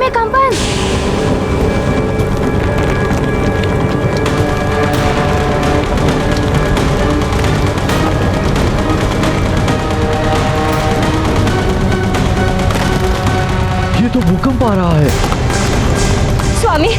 में कंपन। ये तो भूकंप आ रहा है। स्वामी,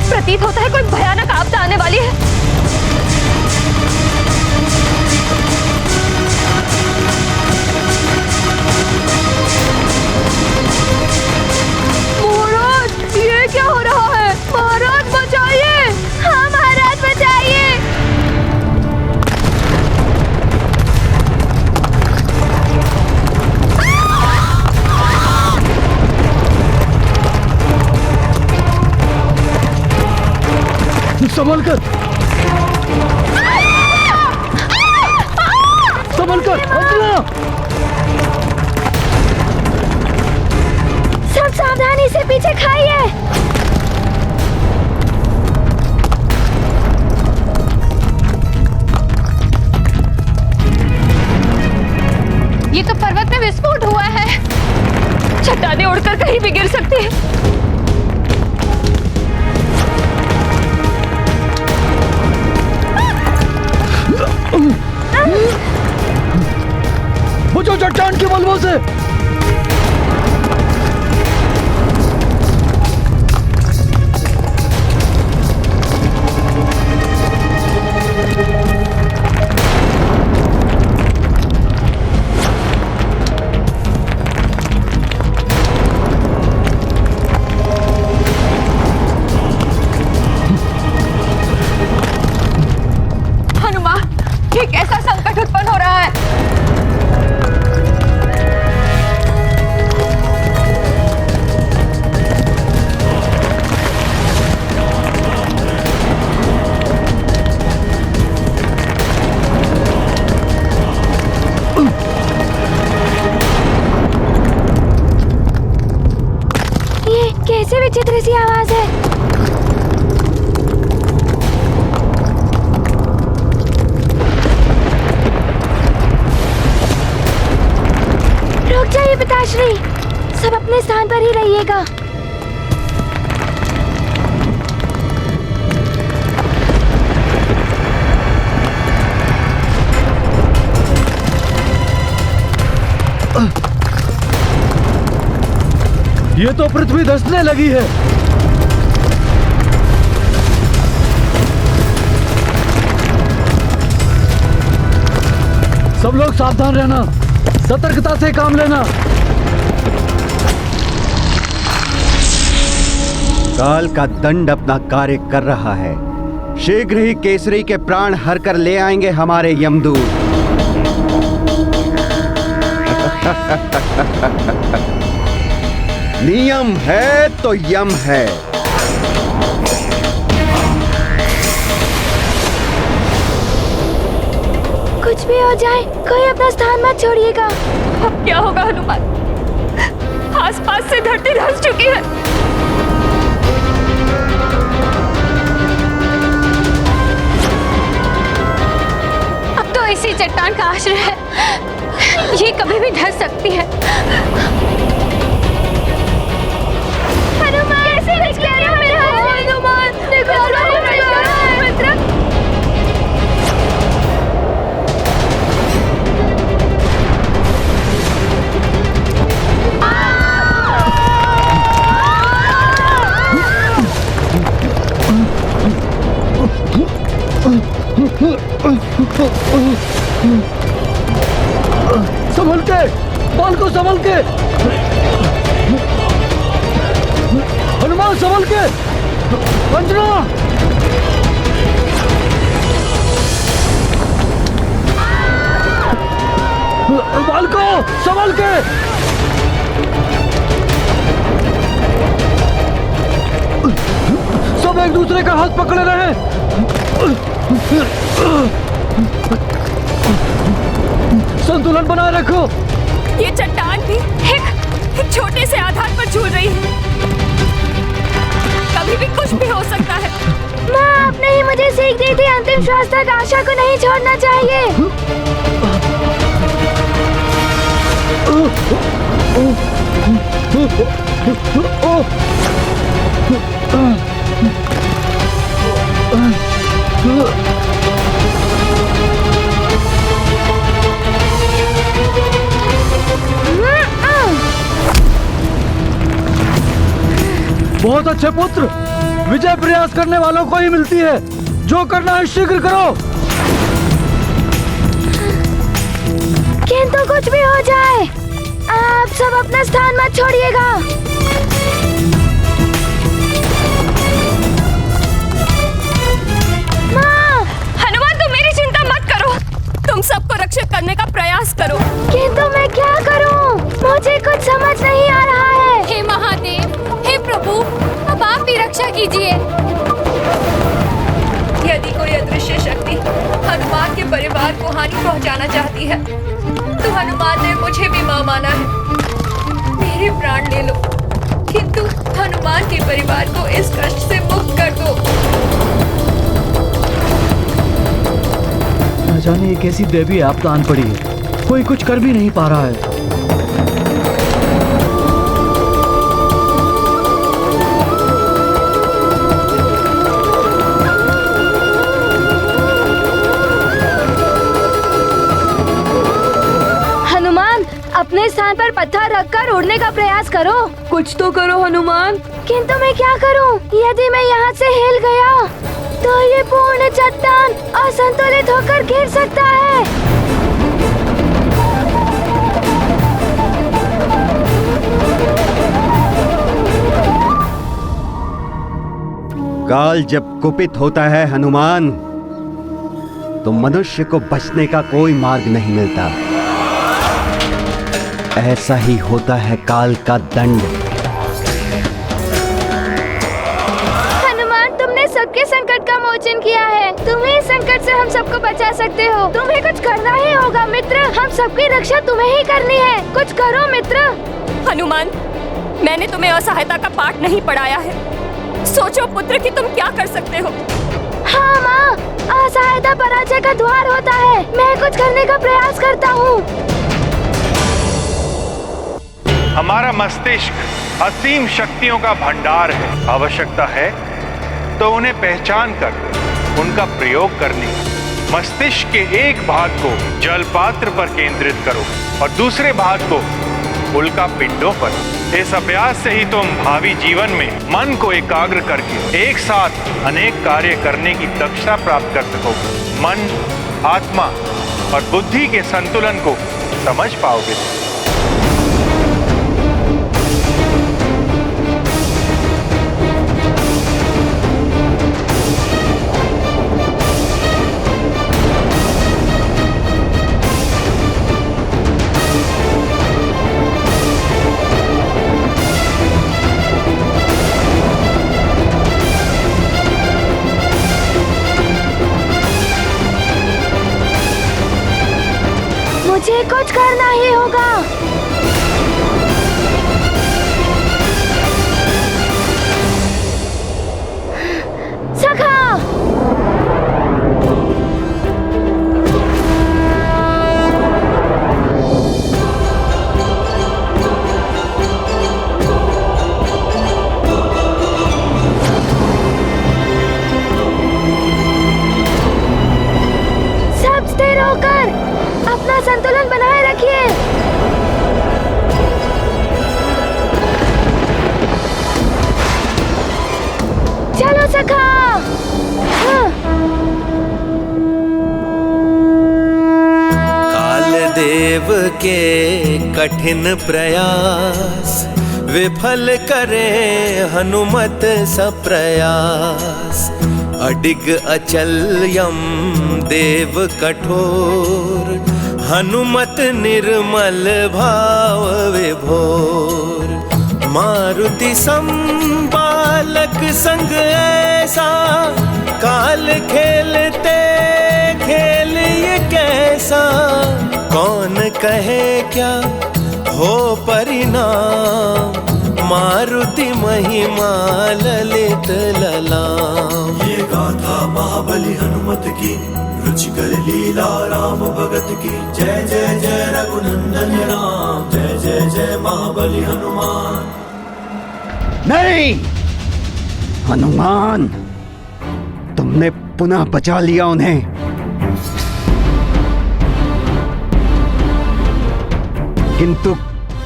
प्रतीत होता है कोई भयानक आपदा आने वाली है। महाराज, ये क्या हो रहा है? महाराज बचाइए! हाँ महाराज बचाइए! संभल कर, संभल कर, अंजना! सब सावधानी से पीछे खाइए। ये तो पर्वत में विस्फोट हुआ है। चट्टानें उड़कर कहीं भी गिर सकती है। बचो चट्टान के मलबों से। हनुमान, ये कैसा संकट उत्पन्न हो रहा है? ये कैसे विचित्र सी आवाज है? रुक जाइए पिताश्री, सब अपने स्थान पर ही रहिएगा। ये तो पृथ्वी धंसने लगी है। सब लोग सावधान रहना, सतर्कता से काम लेना। काल का दंड अपना कार्य कर रहा है। शीघ्र ही केसरी के प्राण हर कर ले आएंगे हमारे यमदूत। नियम है तो यम है। कुछ भी हो जाए, कोई अपना स्थान मत छोड़िएगा। अब क्या होगा हनुमान? आसपास से धरती धंस चुकी है। अब तो इसी चट्टान का आश्रय है, ये कभी भी धंस सकती है। हनुमान, कैसे बच गया ये मेरा हनुमान? देखो मित्र। संभल के, बाल को संभल के। हनुमान संभल के। अंजना, बाल को संभल के। सब एक दूसरे का हाथ पकड़े रहे। संतुलन बनाए रखो। ये चट्टान भी एक छोटे से आधार पर झूल रही है। कभी भी कुछ भी हो सकता है। माँ, आपने ही मुझे सीख दी थी, अंतिम श्वास तक आशा को नहीं छोड़ना चाहिए। बहुत अच्छे पुत्र, विजय प्रयास करने वालों को ही मिलती है। जो करना है शीघ्र करो। किंतु कुछ भी हो जाए, आप सब अपना स्थान मत छोड़िएगा। माँ! हनुमान, तुम मेरी चिंता मत करो। तुम सबको रक्षित करने का प्रयास करो। किंतु मैं क्या करूं? मुझे कुछ समझ नहीं आ रहा है। हे महादेव, हे प्रभु, अब आप भी रक्षा कीजिए। यदि कोई अदृश्य शक्ति हनुमान के परिवार को हानि पहुंचाना चाहती है, तो हनुमान ने मुझे भी मां माना है। मेरे प्राण ले लो, किंतु हनुमान के परिवार को इस कष्ट से मुक्त कर दो। न जाने ये कैसी देवी आपदा आन पड़ी है, कोई कुछ कर भी नहीं पा रहा है। अपने स्थान पर पत्थर रखकर उड़ने का प्रयास करो। कुछ तो करो हनुमान। किंतु मैं क्या करूं? यदि मैं यहाँ से हिल गया तो ये पूर्ण चट्टान असंतुलित होकर गिर सकता है। काल जब कुपित होता है हनुमान, तो मनुष्य को बचने का कोई मार्ग नहीं मिलता। ऐसा ही होता है काल का दंड। हनुमान, तुमने सबके संकट का मोचन किया है। तुम्हें इस संकट से हम सबको बचा सकते हो। तुम्हें कुछ करना ही होगा मित्र। हम सबकी रक्षा तुम्हें ही करनी है। कुछ करो मित्र। हनुमान, मैंने तुम्हें असहायता का पाठ नहीं पढ़ाया है। सोचो पुत्र कि तुम क्या कर सकते हो। हाँ माँ, असहायता पराजय का द्वार होता है। मैं कुछ करने का प्रयास करता हूँ। हमारा मस्तिष्क असीम शक्तियों का भंडार है। आवश्यकता है तो उन्हें पहचान कर उनका प्रयोग करने। मस्तिष्क के एक भाग को जल पात्र पर केंद्रित करो और दूसरे भाग को उल्का पिंडों पर। इस अभ्यास से ही तुम भावी जीवन में मन को एकाग्र करके एक साथ अनेक कार्य करने की दक्षता प्राप्त कर सकोगे। मन, आत्मा और बुद्धि के संतुलन को समझ पाओगे। मुझे कुछ करना ही होगा। सखा! सब स्थिर होकर अपना संतुलन बनाए रखिए। चलो सखा। काल देव के कठिन प्रयास विफल करे हनुमत सब प्रयास। अडिग अचल यम देव कठोर, हनुमत निर्मल भाव विभोर। मारुति संबालक संग ऐसा, काल खेलते खेल ये कैसा। कौन कहे क्या हो परिणाम, मारुति महिमा ललित ललाम। ये गाथा महाबली हनुमत की, रुचिकर लीला राम भगत की। जय जय जय रघुनंदन राम, जय जय जय महाबली हनुमान। नहीं हनुमान, तुमने पुनः बचा लिया उन्हें। किंतु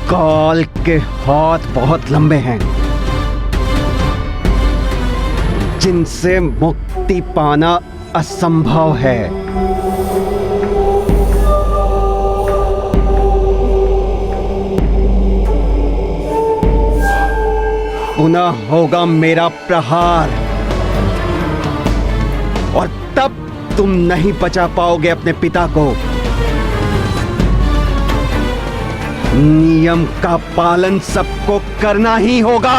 काल के हाथ बहुत लंबे हैं, जिनसे मुक्ति पाना असंभव है। पुनः होगा मेरा प्रहार और तब तुम नहीं बचा पाओगे अपने पिता को। नियम का पालन सबको करना ही होगा।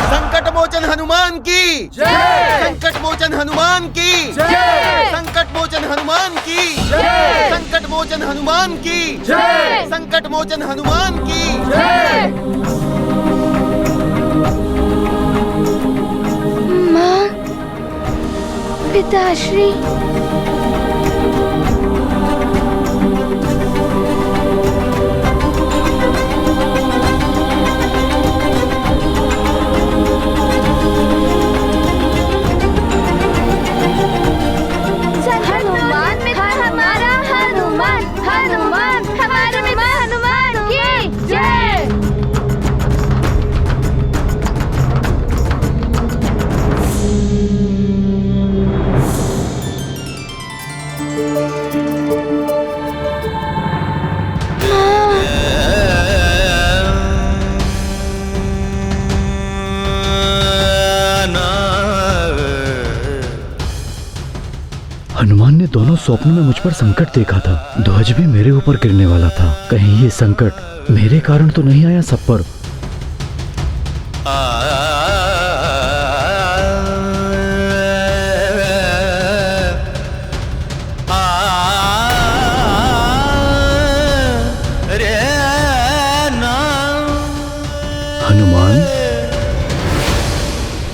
संकट मोचन हनुमान की जय। संकट मोचन हनुमान की जय। संकट मोचन हनुमान की जय। संकट मोचन हनुमान की जय। संकट मोचन हनुमान की जय। माँ, पिताश्री, हनुमान ने दोनों स्वप्न में मुझ पर संकट देखा था। ध्वज भी मेरे ऊपर गिरने वाला था। कहीं ये संकट मेरे कारण तो नहीं आया सब पर। हनुमान,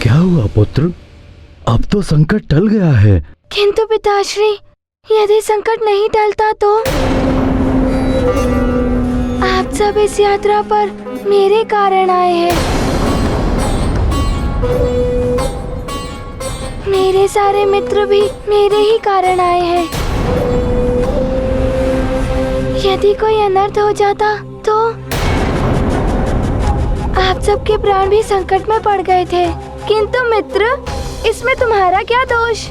क्या हुआ पुत्र? अब तो संकट टल गया है। किंतु पिताश्री, यदि संकट नहीं टलता तो? आप सब इस यात्रा पर मेरे कारण आए हैं। मेरे सारे मित्र भी मेरे ही कारण आए हैं। यदि कोई अनर्थ हो जाता तो? आप सबके प्राण भी संकट में पड़ गए थे। किंतु मित्र, इसमें तुम्हारा क्या दोष?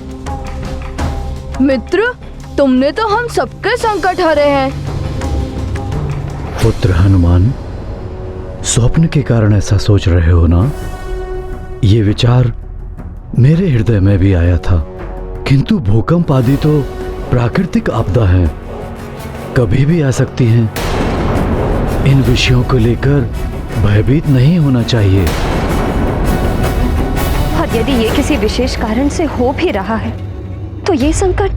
मित्र, तुमने तो हम सबके संकट हरे हैं। पुत्र हनुमान, स्वप्न के कारण ऐसा सोच रहे हो ना? ये विचार मेरे हृदय में भी आया था। किंतु भूकंप आदि तो प्राकृतिक आपदा है, कभी भी आ सकती हैं। इन विषयों को लेकर भयभीत नहीं होना चाहिए। और यदि ये किसी विशेष कारण से हो भी रहा है तो ये संकट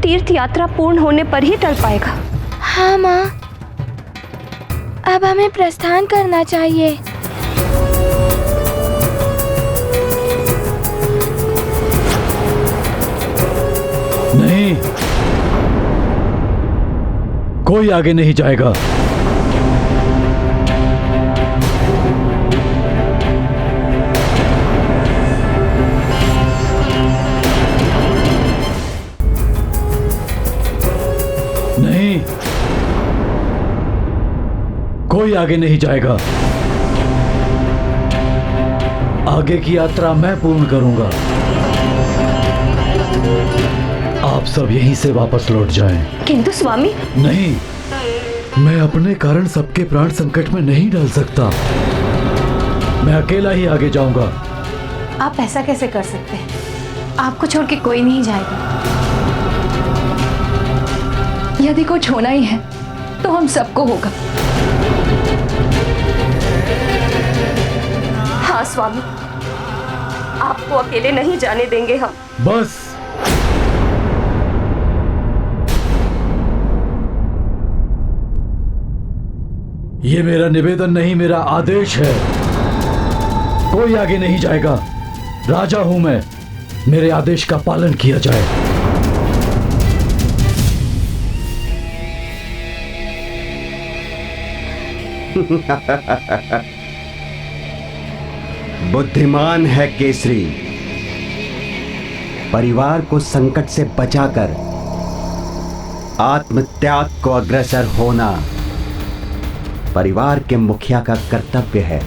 तीर्थ यात्रा पूर्ण होने पर ही टल पाएगा। हाँ माँ, अब हमें प्रस्थान करना चाहिए। नहीं, कोई आगे नहीं जाएगा। नहीं, कोई आगे नहीं जाएगा। आगे की यात्रा मैं पूर्ण करूंगा। आप सब यहीं से वापस लौट जाएं। किंतु स्वामी। नहीं, मैं अपने कारण सबके प्राण संकट में नहीं डाल सकता। मैं अकेला ही आगे जाऊंगा। आप ऐसा कैसे कर सकते हैं? आपको छोड़ के कोई नहीं जाएगा। यदि कुछ होना ही है तो हम सबको होगा। हाँ स्वामी, आपको अकेले नहीं जाने देंगे हम। बस, ये मेरा निवेदन नहीं, मेरा आदेश है। कोई आगे नहीं जाएगा। राजा हूं मैं, मेरे आदेश का पालन किया जाए। बुद्धिमान है केसरी। परिवार को संकट से बचाकर आत्मत्याग को अग्रसर होना परिवार के मुखिया का कर्तव्य है।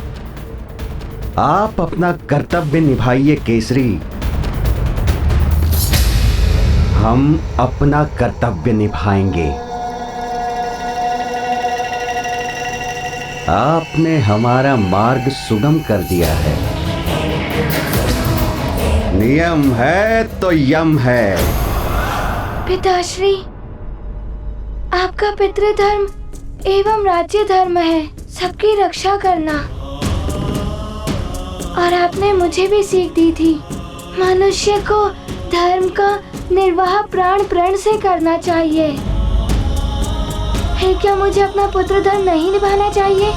आप अपना कर्तव्य निभाइए केसरी। हम अपना कर्तव्य निभाएंगे। आपने हमारा मार्ग सुगम कर दिया है। नियम है तो यम है। पिताश्री, आपका पितृधर्म एवं राज्य धर्म है सबकी रक्षा करना। और आपने मुझे भी सीख दी थी, मनुष्य को धर्म का निर्वाह प्राण प्रण से करना चाहिए। है क्या मुझे अपना पुत्र धर्म नहीं निभाना चाहिए?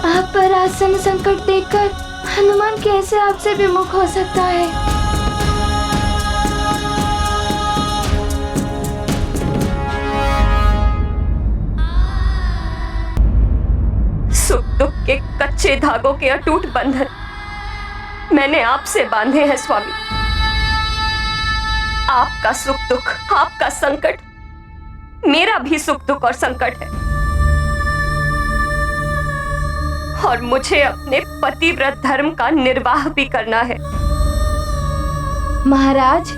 आप पर आसन संकट देखकर हनुमान कैसे आपसे विमुख हो सकता है? सुख दुख के कच्चे धागों के अटूट बंधन मैंने आपसे बांधे हैं स्वामी। आपका सुख दुख, आपका संकट मेरा भी सुख दुख और संकट है। और मुझे अपने पतिव्रत धर्म का निर्वाह भी करना है। महाराज,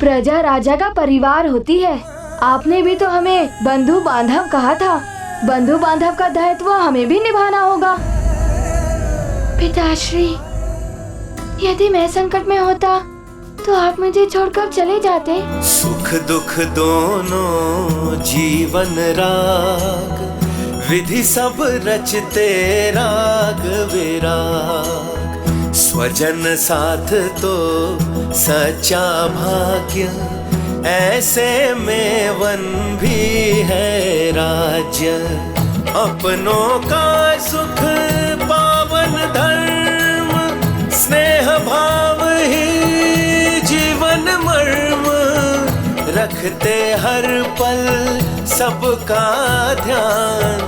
प्रजा राजा का परिवार होती है। आपने भी तो हमें बंधु बांधव कहा था। बंधु बांधव का दायित्व हमें भी निभाना होगा। पिताश्री, यदि मैं संकट में होता तो आप मुझे छोड़कर चले जाते। सुख दुख दोनों जीवन राग, विधि सब रचते राग विराग। स्वजन साथ तो सच्चा भाग्य, ऐसे में वन भी है राज्य। अपनों का सुख पावन धर्म, स्नेह भाव ही जीवन मर्म। रखते हर पल सबका ध्यान,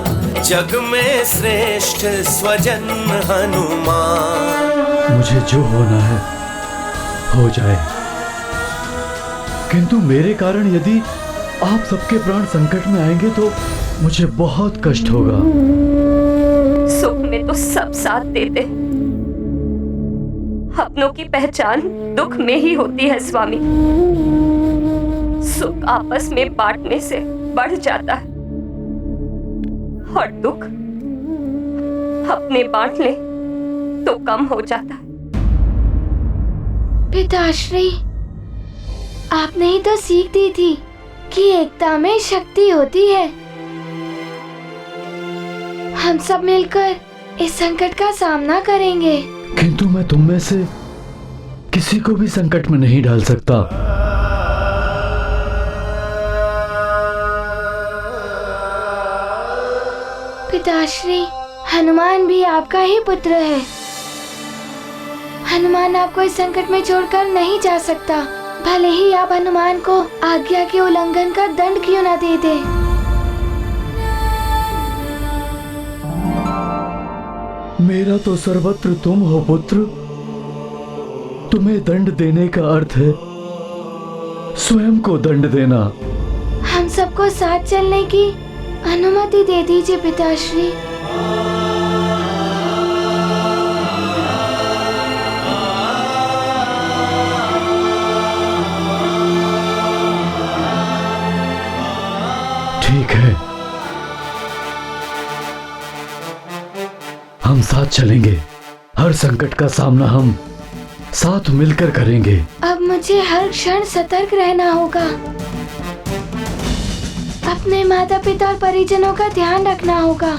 जग में श्रेष्ठ स्वजन हनुमान। मुझे जो होना है हो जाए, किंतु मेरे कारण यदि आप सबके प्राण संकट में आएंगे तो मुझे बहुत कष्ट होगा। सुख में तो सब साथ देते, अपनों की पहचान दुख में ही होती है स्वामी। सुख आपस में बांटने से बढ़ जाता है और दुख अपने बांट ले तो कम हो जाता है। पिताश्री, आपने ही तो सीख दी थी कि एकता में शक्ति होती है। हम सब मिलकर इस संकट का सामना करेंगे। किंतु मैं तुम में से किसी को भी संकट में नहीं डाल सकता। पिताश्री, हनुमान भी आपका ही पुत्र है। हनुमान आपको इस संकट में छोड़कर नहीं जा सकता, भले ही आप हनुमान को आज्ञा के उल्लंघन का दंड क्यों न दे दे। मेरा तो सर्वत्र तुम हो पुत्र। तुम्हें दंड देने का अर्थ है स्वयं को दंड देना। हम सबको साथ चलने की अनुमति दे दीजिए पिताश्री। ठीक है, हम साथ चलेंगे। हर संकट का सामना हम साथ मिलकर करेंगे। अब मुझे हर क्षण सतर्क रहना होगा। अपने माता पिता और परिजनों का ध्यान रखना होगा।